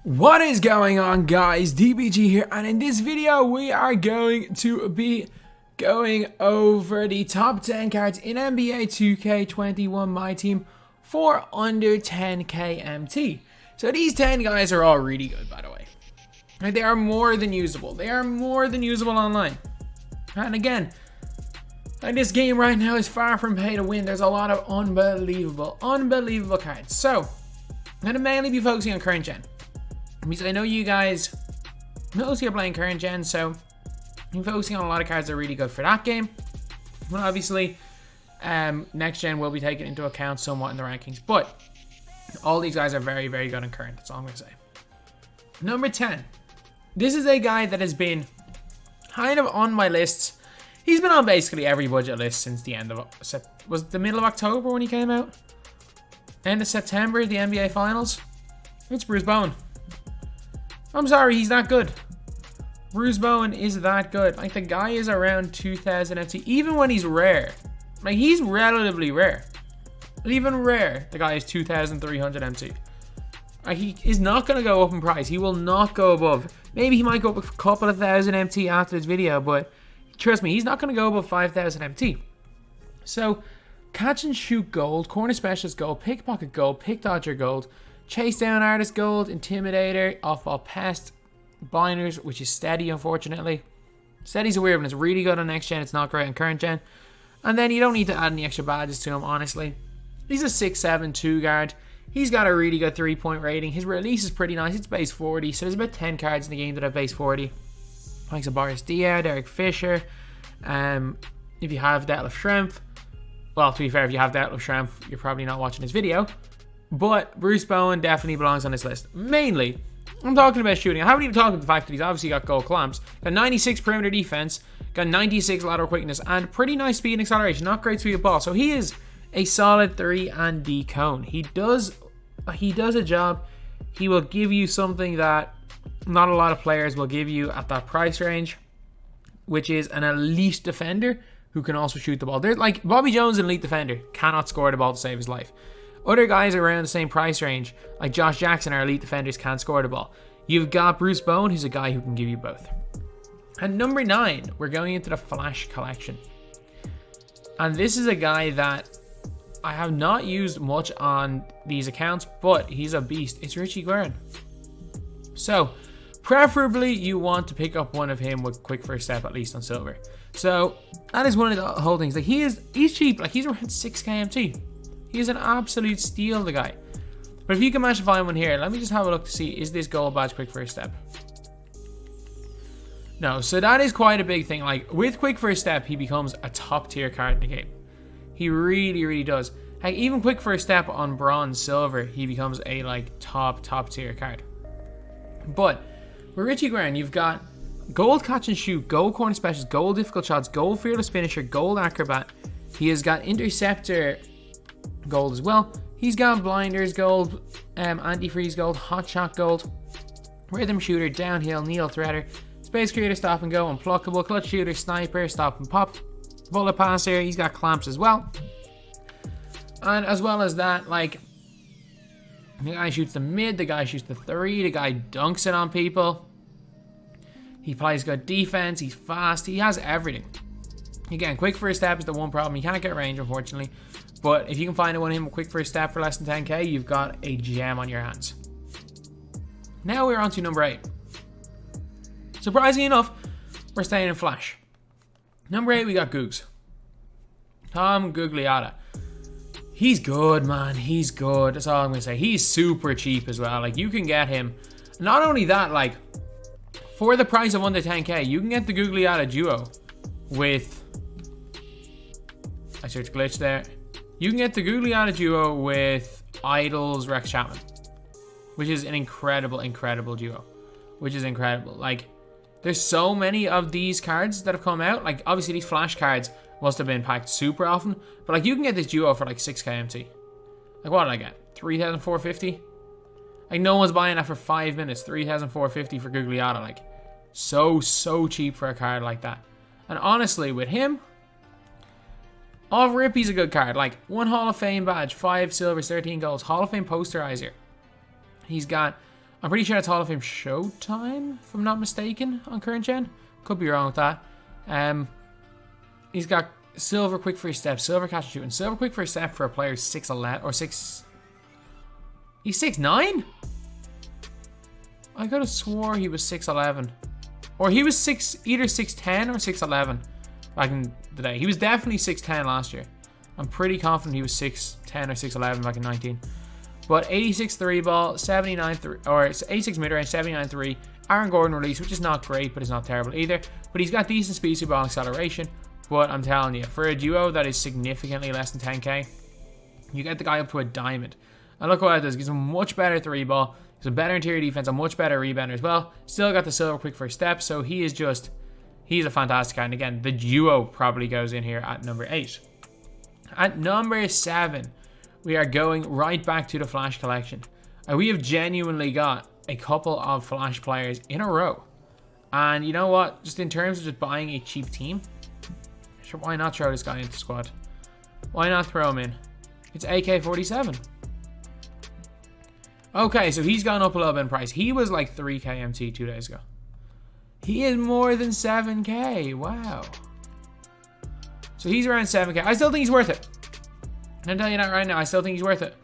What is going on, guys? DBG here, and in this video we are going to be going over the top 10 cards in NBA 2K21 MyTEAM for under 10k MT. So these 10 guys are all really good, by the way. Like, they are more than usable. They are more than usable online. And again, like, this game right now is far from pay to win. There's a lot of unbelievable cards. So I'm going to mainly be focusing on current gen, because I know you guys mostly are playing current gen, so I'm focusing on a lot of cards that are really good for that game. Well, obviously, next gen will be taken into account somewhat in the rankings, but all these guys are very, very good in current. That's all I'm going to say. Number 10. This is a guy that has been kind of on my lists. He's been on basically every budget list since the end of... Was it the middle of October when he came out? End of September, the NBA Finals? It's Bruce Bowen. I'm sorry, he's that good. Bruce Bowen is that good. Like, the guy is around 2000 MT, even when he's rare. Like, he's relatively rare. But even rare, the guy is 2300 MT. Like, he is not going to go up in price. He will not go above. Maybe he might go up a couple of thousand MT after this video, but trust me, he's not going to go above 5000 MT. So, catch and shoot gold, corner specialist gold, pickpocket gold, pick dodger gold, chase down artist gold, intimidator, off-ball pest, binders, which is steady, unfortunately. Steady's a weird one. It's really good on next gen. It's not great on current gen. And then you don't need to add any extra badges to him, honestly. He's a 6'7", 2 guard. He's got a really good 3-point rating. His release is pretty nice. It's base 40, so there's about 10 cards in the game that have base 40. Like some Boris Diaw, Derek Fisher. If you have Detlef Schrempf, well, to be fair, if you have Detlef Schrempf, you're probably not watching this video. But Bruce Bowen definitely belongs on this list. Mainly, I'm talking about shooting. I haven't even talked about the fact that he's obviously got gold clamps, got 96 perimeter defense, got 96 lateral quickness, and pretty nice speed and acceleration. Not great speed of ball. So he is a solid 3 and D cone. He does a job. He will give you something that not a lot of players will give you at that price range, which is an elite defender who can also shoot the ball. They're like Bobby Jones, an elite defender, cannot score the ball to save his life. Other guys around the same price range, like Josh Jackson, are elite defenders, can't score the ball. You've got Bruce Bowen, who's a guy who can give you both. And number 9, we're going into the Flash collection. And this is a guy that I have not used much on these accounts, but he's a beast. It's Richie Glearn. So, preferably you want to pick up one of him with quick first step, at least on silver. So, that is one of the whole things. Like, he's cheap. Like, he's around 6k MT. He's an absolute steal, the guy. But if you can manage to find one here, let me just have a look to see, is this gold badge quick first step? No, so that is quite a big thing. Like, with quick first step, he becomes a top tier card in the game. He really, really does. Like, even quick first step on bronze, silver, he becomes a, like, top tier card. But with Richie Grant, you've got gold catch and shoot, gold corner specialist, gold difficult shots, gold fearless finisher, gold acrobat. He has got interceptor gold as well. He's got blinders gold, antifreeze gold, hot shot gold, rhythm shooter, downhill, needle threader, space creator, stop and go, unpluckable, clutch shooter, sniper, stop and pop, bullet passer. He's got clamps as well. And as well as that, like, the guy shoots the mid, the guy shoots the 3, the guy dunks it on people. He plays good defense, he's fast, he has everything. Again, quick first step is the one problem. He can't get range, unfortunately. But if you can find one of him with quick first step for less than 10k, you've got a gem on your hands. Now we're on to number 8. Surprisingly enough, we're staying in Flash. Number 8, we got Googs Tom Gugliatta. He's good, man. He's good. That's all I'm going to say. He's super cheap as well. Like, you can get him. Not only that, like, for the price of under 10k, you can get the Gugliatta duo with... I searched glitch there. You can get the Gugliatta duo with Idol's Rex Chapman, which is an incredible duo. Which is incredible. Like, there's so many of these cards that have come out. Like, obviously, these Flash cards must have been packed super often. But, like, you can get this duo for, like, 6k MT. Like, what did I get? 3,450? Like, no one's buying that for 5 minutes. 3,450 for Gugliatta. Like, so cheap for a card like that. And honestly, with him, off rip, he's a good card. Like, 1 Hall of Fame badge, 5 silvers, 13 golds, Hall of Fame posterizer. He's got I'm pretty sure it's Hall of Fame Showtime, if I'm not mistaken, on current gen. Could be wrong with that. He's got silver quick first step, silver catch and shoot, and silver quick first step for a player 6'11 or 6. He's 6'9? I could have swore he was 6'11. Or he was either 6'10 or 6'11 back in the day. He was definitely 6'10 last year. I'm pretty confident he was 6'10 or 6'11 back in 19. But 86 3 ball, 79 3, or 86 mid-range, 79 3. Aaron Gordon release, which is not great, but it's not terrible either. But he's got decent speed, super ball, acceleration. But I'm telling you, for a duo that is significantly less than 10k, you get the guy up to a diamond. And look what it does. Gives him a much better 3 ball. He's a better interior defense, a much better rebounder as well. Still got the silver quick first step, so he's a fantastic guy. And again, the duo probably goes in here at number 8. At number 7, we are going right back to the Flash collection. We have genuinely got a couple of Flash players in a row. And you know what? Just in terms of just buying a cheap team, sure, why not throw this guy into the squad? Why not throw him in? It's AK-47. Okay, so he's gone up a little bit in price. He was like 3k MT 2 days ago. He is more than 7k. Wow. So he's around 7k. I still think he's worth it. I'm telling you that right now. I still think he's worth it.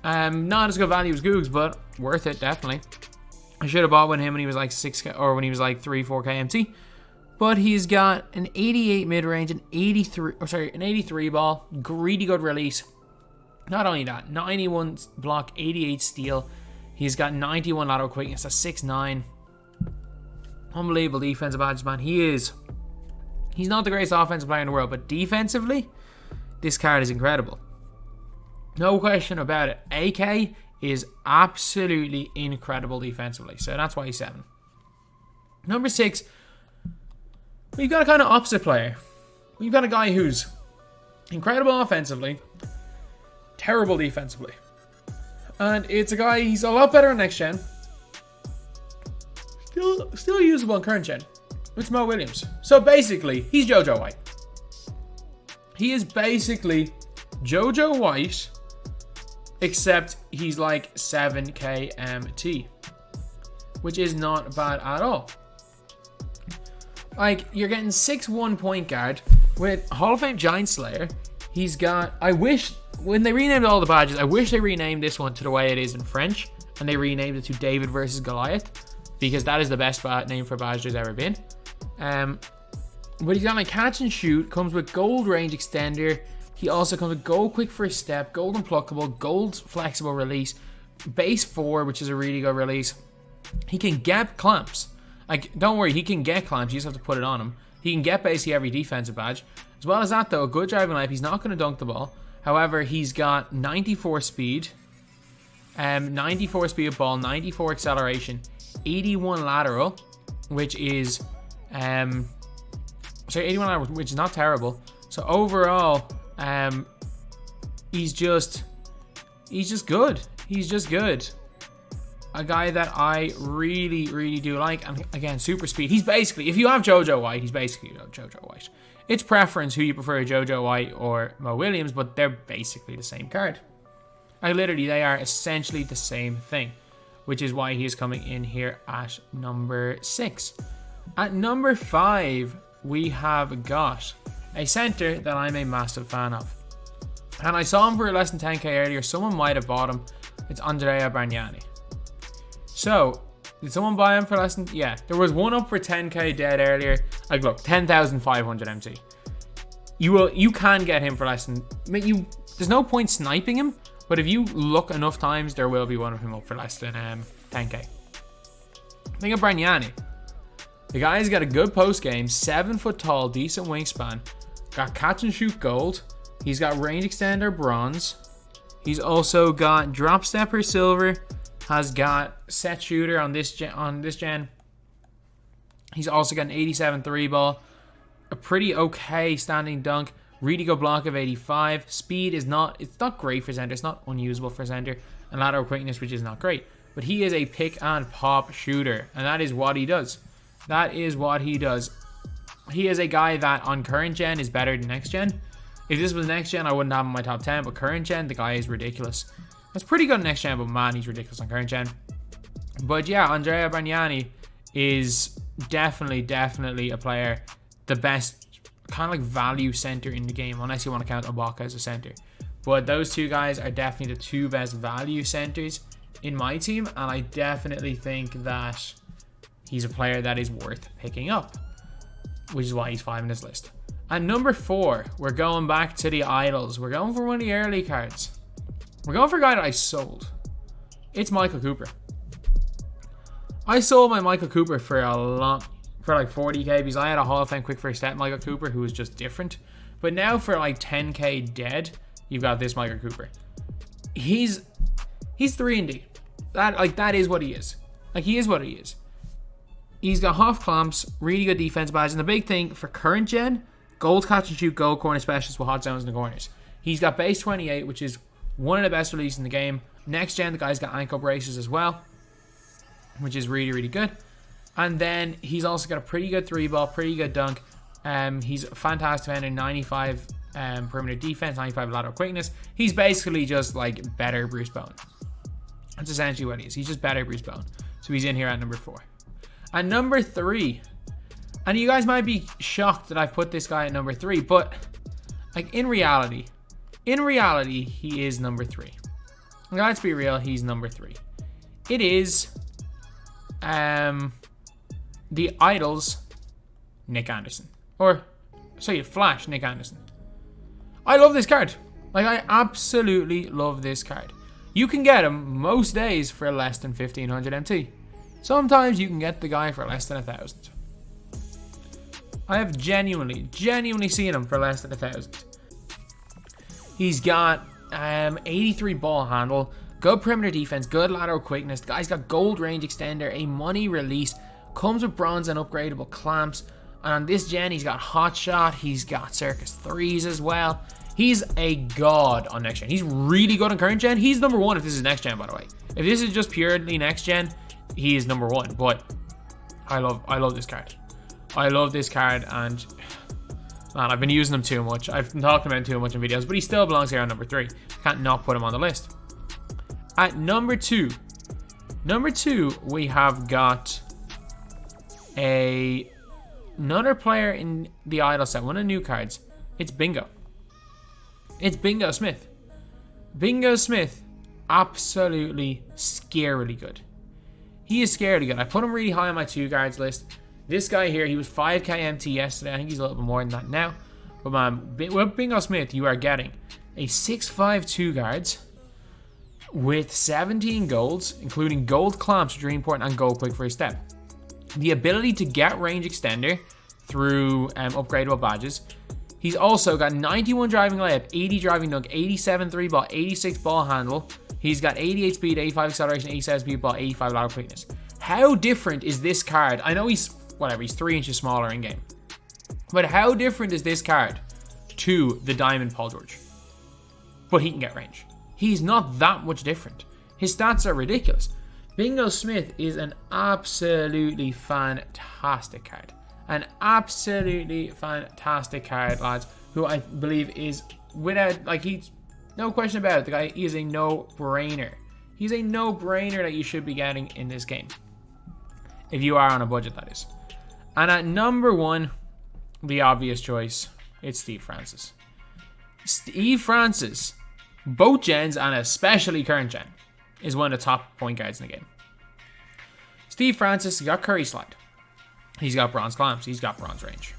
Not as good value as Googs, but worth it, definitely. I should have bought with him when he was like 6k, or when he was like 4k MT. But he's got an 88 mid-range, an 83 ball, really good release. Not only that, 91 block, 88 steal. He's got 91 lateral quickness, a 6'9". Unbelievable defensive badges, man. He's not the greatest offensive player in the world, but defensively, this card is incredible. No question about it. AK is absolutely incredible defensively, so that's why he's 7. Number 6, we've got a kind of opposite player. We've got a guy who's incredible offensively, terrible defensively. And it's a guy, he's a lot better on next gen. Still usable on current gen. It's Mo Williams. So basically, he's JoJo White. He is basically JoJo White, except he's like 7k MT, which is not bad at all. Like, you're getting 6'1" point guard with Hall of Fame Giant Slayer. He's got, I wish, when they renamed all the badges, I wish they renamed this one to the way it is in French, and they renamed it to David versus Goliath, because that is the best name for a badge there's ever been. But he's got like catch and shoot, comes with gold range extender. He also comes with gold quick first step, gold unpluckable, gold flexible release, base 4, which is a really good release. He can get clamps. Like, don't worry, he can get clamps, you just have to put it on him. He can get basically every defensive badge. As well as that though, a good driving layup. He's not going to dunk the ball. However, he's got 94 speed, 94 speed of ball, 94 acceleration, 81 lateral, which is, 81 lateral, which is not terrible. So overall, he's just good. He's just good. A guy that I really, really do like. And again, super speed. He's basically, if you have JoJo White, he's basically JoJo White. It's preference who you prefer, JoJo White or Mo Williams, but they're basically the same card. Literally, they are essentially the same thing, which is why he is coming in here at number 6. At number 5, we have got a center that I'm a massive fan of. And I saw him for less than 10k earlier. Someone might have bought him. It's Andrea Bernani. So, did someone buy him for less than... Yeah, there was one up for 10k dead earlier. Like, look, 10,500 MT. You can get him for less than... there's no point sniping him, but if you look enough times, there will be one of him up for less than 10k. Think of Bernani. The guy's got a good post game, 7 foot tall, decent wingspan, got catch and shoot gold. He's got range extender bronze. He's also got drop stepper silver. Has got set shooter on this gen. He's also got an 87 3 ball, a pretty okay standing dunk, really good block of 85. Speed is not great for center. It's not unusable for center, and lateral quickness, which is not great. But he is a pick and pop shooter, and that is what he does. That is what he does. He is a guy that on current gen is better than next gen. If this was next gen, I wouldn't have him in my top 10, but current gen, the guy is ridiculous. That's pretty good next gen, but man, he's ridiculous on current gen. But yeah, Andrea Bernani is definitely a player, the best kind of like value center in the game, unless you want to count Ibaka as a center. But those two guys are definitely the two best value centers in my team, and I definitely think that he's a player that is worth picking up, which is why he's 5 in this list. At number 4, we're going back to the idols. We're going for one of the early cards. We're going for a guy that I sold. It's Michael Cooper. I sold my Michael Cooper for like 40k because I had a Hall of Fame quick first step Michael Cooper who was just different. But now for like 10k dead, you've got this Michael Cooper. He's 3-and-D. That is what he is. Like, he is what he is. He's got half clamps, really good defense badge, and the big thing for current gen, gold catch and shoot, gold corner specialist with hot zones in the corners. He's got base 28, which is one of the best releases in the game. Next gen, the guy's got ankle braces as well, which is really good. And then he's also got a pretty good 3-ball, pretty good dunk. He's a fantastic defender, 95 perimeter defense, 95 lateral quickness. He's basically just like better Bruce Bowen. That's essentially what he is. He's just better Bruce Bowen. So he's in here at number 4. At number 3, and you guys might be shocked that I've put this guy at number 3, but like in reality, he is number 3. Let's be real, he's number 3. It is the Idols Nick Anderson. Or, sorry, Flash Nick Anderson. I love this card. Like, I absolutely love this card. You can get him most days for less than 1500 MT. Sometimes you can get the guy for less than 1000. I have genuinely seen him for less than 1000. He's got 83 ball handle, good perimeter defense, good lateral quickness. The guy's got gold range extender, a money release, comes with bronze and upgradable clamps. And on this gen, he's got hot shot. He's got circus 3s as well. He's a god on next gen. He's really good on current gen. He's number 1 if this is next gen, by the way. If this is just purely next gen, he is number 1. But I love this card. I love this card, and man, I've been using him too much. I've been talking about him too much in videos, but he still belongs here on number 3. Can't not put him on the list. At number 2, we have got another player in the idol set, one of the new cards. It's Bingo. It's Bingo Smith. Bingo Smith, absolutely scarily good. He is scarily good. I put him really high on my 2 guards list. This guy here, he was 5k MT yesterday. I think he's a little bit more than that now. But man, with Bingo Smith, you are getting a 6'5" 2 guards with 17 golds, including gold clamps, which are important, and gold quick first step. The ability to get range extender through upgradable badges. He's also got 91 driving layup, 80 driving dunk, 87 3-ball, 86 ball handle. He's got 88 speed, 85 acceleration, 87 speed ball, 85 lateral quickness. How different is this card? I know he's 3 inches smaller in game. But how different is this card to the Diamond Paul George? But he can get range. He's not that much different. His stats are ridiculous. Bingo Smith is an absolutely fantastic card. An absolutely fantastic card, lads, who I believe is without, like, he's no question about it. The guy, he is a no-brainer. He's a no-brainer that you should be getting in this game. If you are on a budget, that is. And at number 1, the obvious choice, it's Steve Francis. Steve Francis, both gens and especially current gen, is one of the top point guards in the game. Steve Francis, he got Curry slide. He's got bronze clamps. He's got bronze range.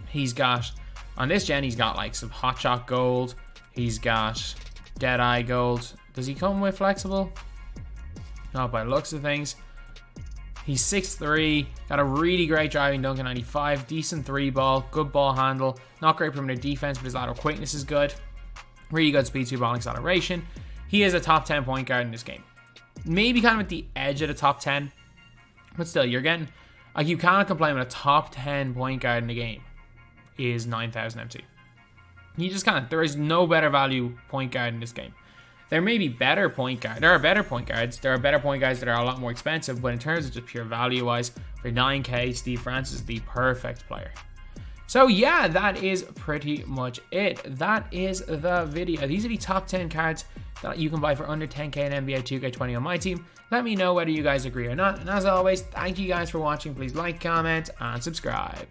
He's got, on this gen, he's got like some hot shot gold. He's got dead eye gold. Does he come with flexible? Not by the looks of things. He's 6'3", got a really great driving dunk at 95, decent 3-ball, good ball handle, not great perimeter defense, but his lateral quickness is good. Really good speed, 2-ball acceleration. He is a top 10 point guard in this game. Maybe kind of at the edge of the top 10, but still, you're getting, like, you cannot complain when a top 10 point guard in the game is 9,000 MT. You just can't. There is no better value point guard in this game. There may be better point guards. There are better point guards. There are better point guards that are a lot more expensive, but in terms of just pure value-wise, for 9k, Steve Francis is the perfect player. So yeah, that is pretty much it. That is the video. These are the top 10 cards that you can buy for under 10k in NBA 2K20 on my team. Let me know whether you guys agree or not. And as always, thank you guys for watching. Please like, comment, and subscribe.